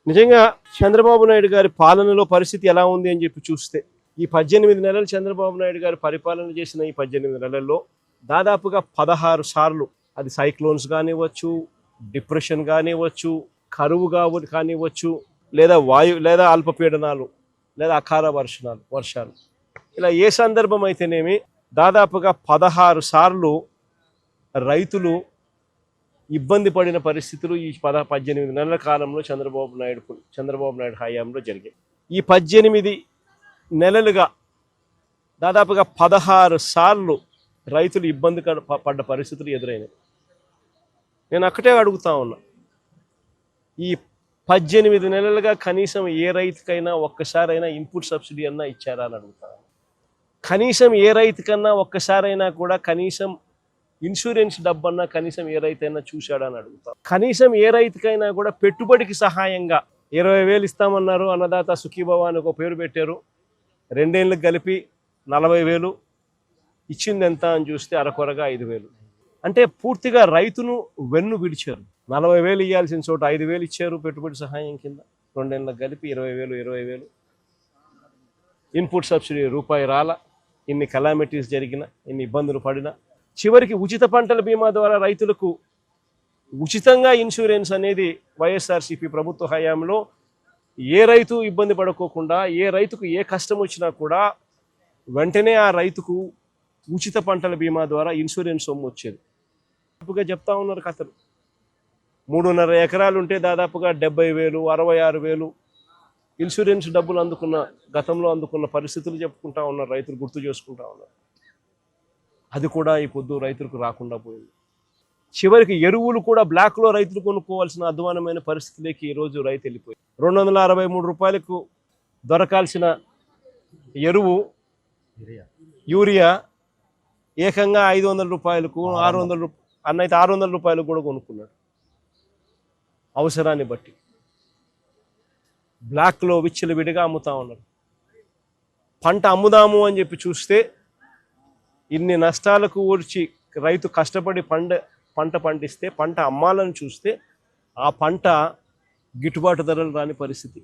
నిజంగా చంద్రబాబు నాయుడు గారి పాలనలో పరిస్థితి ఎలా ఉంది అని చెప్పి చూస్తే ఈ 18 నెలలు చంద్రబాబు నాయుడు గారు పరిపాలన చేసిన ఈ 18 నెలల్లో దాదాపుగా 16 సార్లు అది సైక్లోన్స్ కానివ్వచ్చు, డిప్రెషన్ కానివ్వచ్చు, కరువు కానివ్వచ్చు, లేదా అల్పపీడనాలు, లేదా అకాల వర్షాలు ఇలా ఏ సందర్భం అయితేనేమి దాదాపుగా 16 సార్లు రైతులు ఇబ్బంది పడిన పరిస్థితులు ఈ 18 నెలల కాలంలో చంద్రబాబు నాయుడు హయాంలో జరిగాయి. ఈ 18 నెలలుగా దాదాపుగా 16 సార్లు రైతులు ఇబ్బంది పడ్డ పరిస్థితులు ఎదురైనాయి. నేను అక్కడే అడుగుతా ఉన్నా, ఈ 18 నెలలుగా కనీసం ఏ రైతుకైనా ఒక్కసారైనా ఇన్పుట్ సబ్సిడీ అన్నా ఇచ్చారా అని అడుగుతా. కనీసం ఏ రైతుకన్నా ఒక్కసారైనా కూడా కనీసం ఇన్సూరెన్స్ డబ్బన్నా కనీసం ఏ రైతైనా చూశాడా అని అడుగుతాం. కనీసం ఏ రైతుకైనా కూడా పెట్టుబడికి సహాయంగా 20,000 ఇస్తామన్నారు, అన్నదాత సుఖీభవ అని ఒక పేరు పెట్టారు. 2 ఏళ్ళకి కలిపి 40,000 ఇచ్చింది ఎంత అని చూస్తే అరకొరగా 5,000. అంటే పూర్తిగా రైతును వెన్ను విడిచారు. 40,000 ఇవ్వాల్సిన చోట 5,000 ఇచ్చారు పెట్టుబడి సహాయం కింద. 2 ఏళ్ళకి కలిపి 20,000. ఇన్పుట్ సబ్సిడీ రూపాయి రాల. ఇన్ని కలామిటీస్ జరిగిన, ఇన్ని ఇబ్బందులు పడినా చివరికి ఉచిత పంటల బీమా ద్వారా రైతులకు ఉచితంగా ఇన్సూరెన్స్ అనేది వైఎస్ఆర్సీపీ ప్రభుత్వ హయాంలో ఏ రైతు ఇబ్బంది పడుకోకుండా, ఏ రైతుకు ఏ కష్టం వచ్చినా కూడా వెంటనే ఆ రైతుకు ఉచిత పంటల బీమా ద్వారా ఇన్సూరెన్స్ సొమ్ము వచ్చేది. దాదాపుగా చెప్తా ఉన్నారు కథలు. 3.5 ఎకరాలు ఉంటే దాదాపుగా 70,000, 66,000 ఇన్సూరెన్స్ డబ్బులు గతంలో అందుకున్న పరిస్థితులు చెప్పుకుంటా ఉన్నారు, రైతులు గుర్తు చేసుకుంటా ఉన్నారు. అది కూడా ఈ పొద్దు రైతులకు రాకుండా పోయింది. చివరికి ఎరువులు కూడా బ్లాక్లో రైతులు కొనుక్కోవాల్సిన అధ్వానమైన పరిస్థితిలోకి ఈరోజు రైతు వెళ్ళిపోయింది. 263 రూపాయలకు దొరకాల్సిన ఎరువు యూరియా ఏకంగా 500 రూపాయలకు, 600 రూపాయలు అన్నైతే 600 రూపాయలకు కూడా కొనుక్కున్నాడు. అవసరాన్ని బట్టి బ్లాక్లో విచ్చలవిడిగా అమ్ముతా ఉన్నారు. పంట అమ్ముదాము అని చెప్పి చూస్తే ఇన్ని నష్టాలకు ఊర్చి రైతు కష్టపడి పంట పండిస్తే పంట అమ్మాలని చూస్తే ఆ పంట గిట్టుబాటు ధరలు రాని పరిస్థితి.